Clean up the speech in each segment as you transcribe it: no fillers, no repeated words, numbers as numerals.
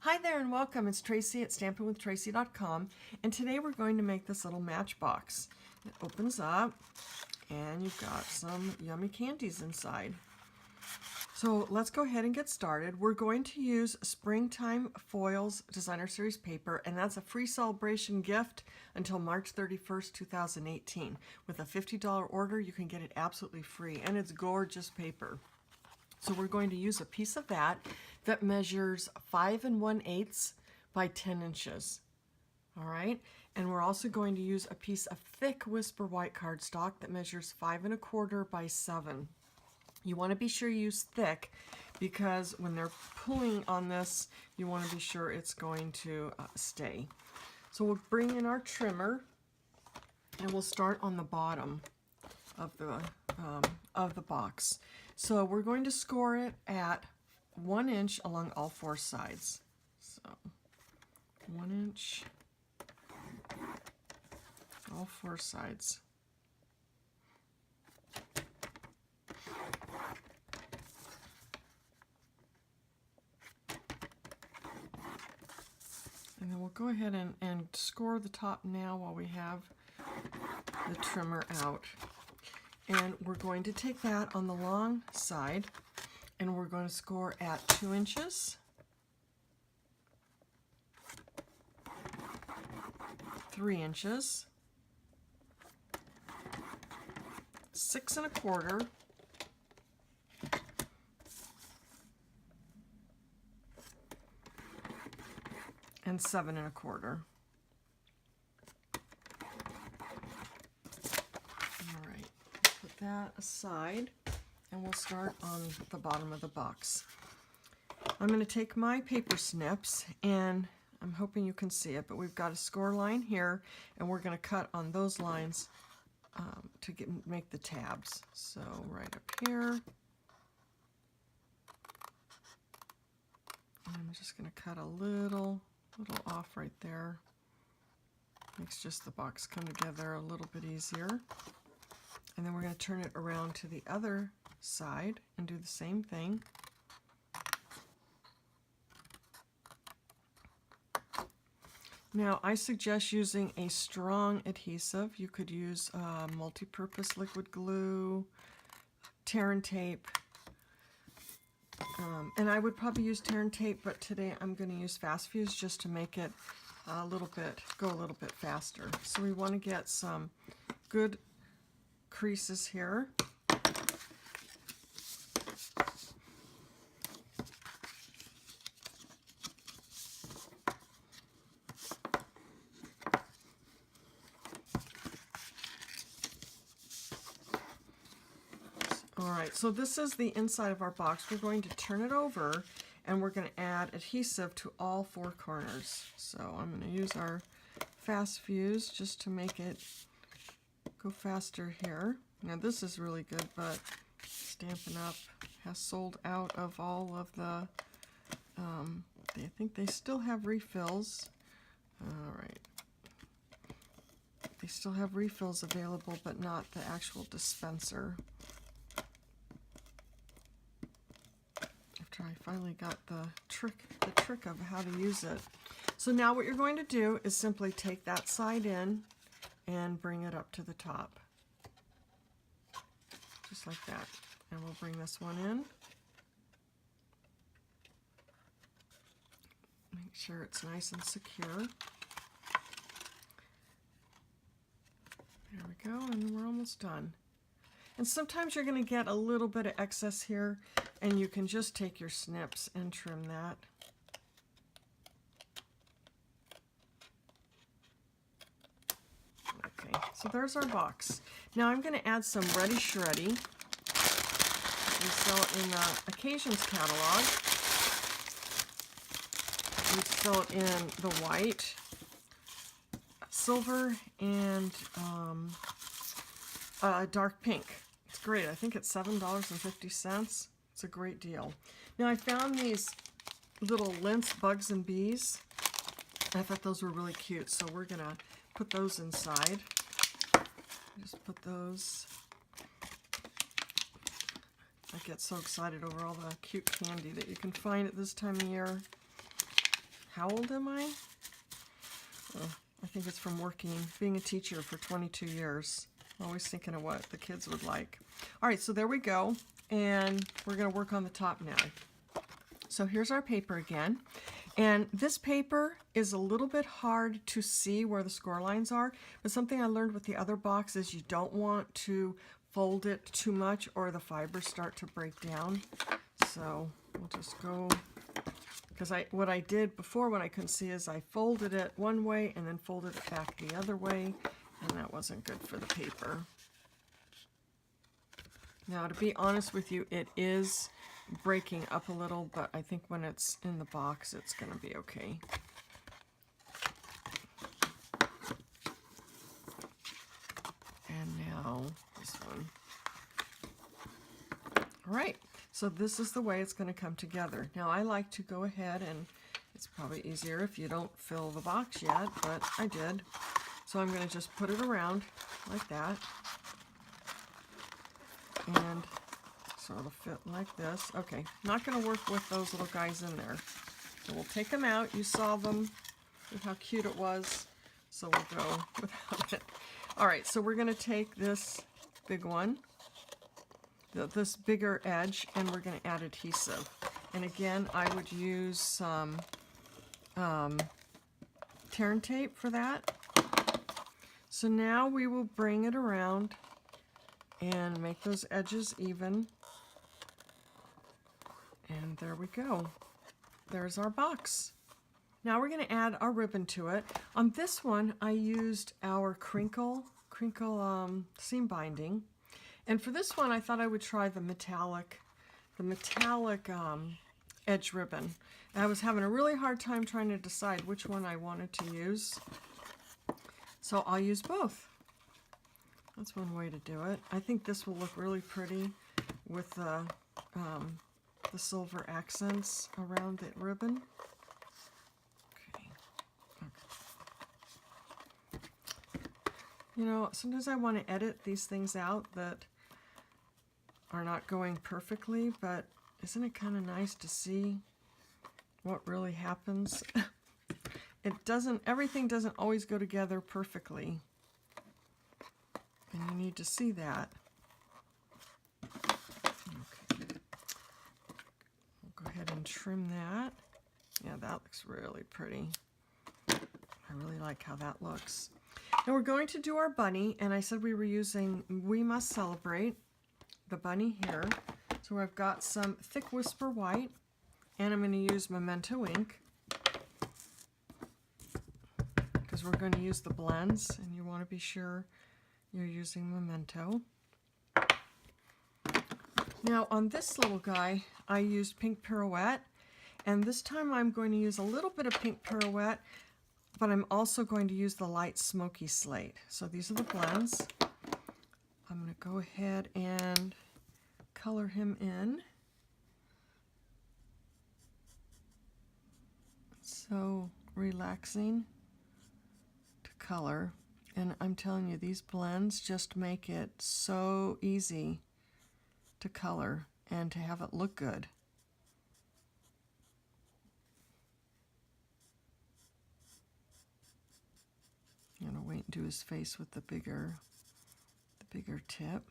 Hi there and welcome. It's Tracy at stampinwithtracy.com, and today we're going to make this little matchbox. It opens up and you've got some yummy candies inside. So let's go ahead and get started. We're going to use Springtime Foils Designer Series paper, and that's a free celebration gift until March 31st, 2018. With a $50 order, you can get it absolutely free, and it's gorgeous paper. So we're going to use a piece of that measures 5 1/8 by 10 inches. All right, and we're also going to use a piece of thick Whisper white cardstock that measures 5 1/4 by 7. You want to be sure you use thick because when they're pulling on this, you want to be sure it's going to stay. So we'll bring in our trimmer and we'll start on the bottom of the box. So we're going to score it at 1 inch along all 4 sides. So 1 inch, all 4 sides. And then we'll go ahead and score the top now while we have the trimmer out. And we're going to take that on the long side and we're going to score at 2 inches, 3 inches, 6 1/4, and 7 1/4. All right, put that aside and we'll start on the bottom of the box. I'm going to take my paper snips, and I'm hoping you can see it, but we've got a score line here and we're going to cut on those lines to make the tabs. So right up here, I'm just going to cut a little off right there. Makes just the box come together a little bit easier. And then we're going to turn it around to the other side and do the same thing. Now I suggest using a strong adhesive. You could use multi-purpose liquid glue, tear and tape, and I would probably use tear and tape, but today I'm going to use fast fuse just to make it go a little bit faster. So we want to get some good creases here. All right, so this is the inside of our box. We're going to turn it over and we're going to add adhesive to all 4 corners. So I'm going to use our fast fuse just to make it go faster here. Now this is really good, but Stampin' Up has sold out of all of the, I think they still have refills. All right. They still have refills available, but not the actual dispenser. After I finally got the trick of how to use it. So now what you're going to do is simply take that side in and bring it up to the top. Just like that. And we'll bring this one in. Make sure it's nice and secure. There we go, and we're almost done. And sometimes you're going to get a little bit of excess here, and you can just take your snips and trim that. Okay, so there's our box. Now I'm going to add some Ready Shreddy. We sell it in the Occasions catalog. We sell it in the white, silver, and dark pink. It's great. I think it's $7.50. It's a great deal. Now I found these little Lints Bugs and Bees. I thought those were really cute, so we're gonna put those inside. Just put those. I get so excited over all the cute candy that you can find at this time of year. how old am I? Oh, I think it's from being a teacher for 22 years. Always thinking of what the kids would like. All right, so there we go. And we're going to work on the top now. So here's our paper again. And this paper is a little bit hard to see where the score lines are, but something I learned with the other box is you don't want to fold it too much or the fibers start to break down. So we'll just go, because what I did before when I couldn't see is I folded it one way and then folded it back the other way, and that wasn't good for the paper. Now, to be honest with you, it is breaking up a little, but I think when it's in the box, it's going to be okay. And now this one. All right, so this is the way it's going to come together. Now, I like to go ahead, and it's probably easier if you don't fill the box yet, but I did. So I'm going to just put it around like that. And so it'll fit like this. Okay, not going to work with those little guys in there. So we'll take them out. You saw them, with how cute it was. So we'll go without it. All right, so we're going to take this big one, this bigger edge, and we're going to add adhesive. And again, I would use some tear and tape for that. So now we will bring it around and make those edges even. And there we go. There's our box. Now we're going to add our ribbon to it. On this one, I used our crinkle seam binding. And for this one, I thought I would try the metallic edge ribbon. And I was having a really hard time trying to decide which one I wanted to use. So I'll use both. That's one way to do it. I think this will look really pretty with the silver accents around the ribbon. Okay. You know, sometimes I want to edit these things out that are not going perfectly, but isn't it kind of nice to see what really happens? Everything doesn't always go together perfectly. And you need to see that. Okay. We'll go ahead and trim that. Yeah, that looks really pretty. I really like how that looks. Now we're going to do our bunny, and I said we were using We Must Celebrate, the bunny here. So I've got some thick Whisper White, and I'm going to use Memento ink, because we're going to use the blends, and you want to be sure you're using Memento. Now on this little guy, I used Pink Pirouette, and this time I'm going to use a little bit of Pink Pirouette, but I'm also going to use the light Smoky Slate. So these are the blends. I'm going to go ahead and color him in. So relaxing to color. And I'm telling you, these blends just make it so easy to color and to have it look good. I'm going to wait and do his face with the bigger tip.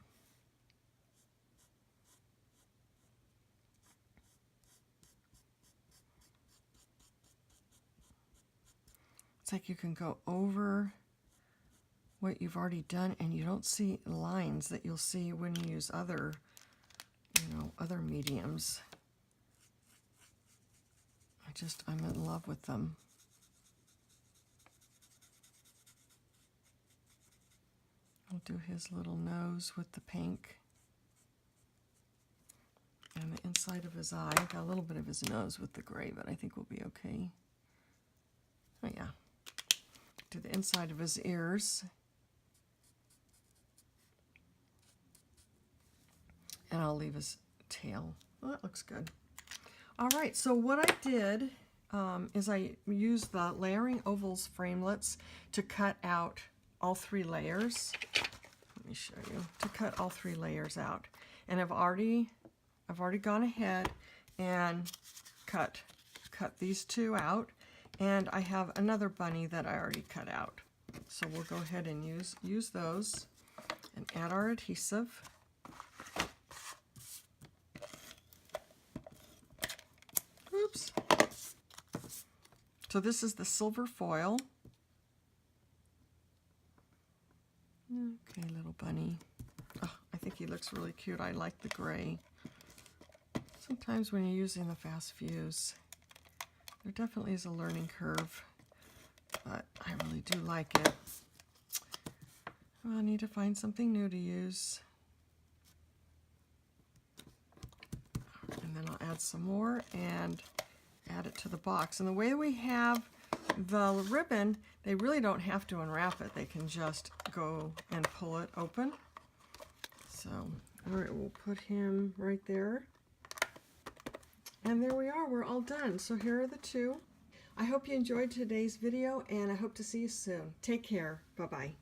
It's like you can go over what you've already done, and you don't see lines that you'll see when you use other mediums. I'm in love with them. I'll do his little nose with the pink. And the inside of his eye. Got a little bit of his nose with the gray, but I think we'll be okay. Oh yeah. Do the inside of his ears. And I'll leave his tail. Well, that looks good. All right, so what I did is I used the Layering Ovals framelits to cut out all 3 layers. Let me show you. To cut all 3 layers out. And I've already gone ahead and cut these 2 out. And I have another bunny that I already cut out. So we'll go ahead and use those and add our adhesive. Oops. So this is the silver foil. Okay, little bunny. Oh, I think he looks really cute. I like the gray. Sometimes when you're using the fast fuse, there definitely is a learning curve, but I really do like it. Well, I need to find something new to use. And then I'll add some more and add it to the box. And the way we have the ribbon, they really don't have to unwrap it. They can just go and pull it open. So, all right, we'll put him right there. And there we are, we're all done. So here are the two. I hope you enjoyed today's video, and I hope to see you soon. Take care. Bye-bye.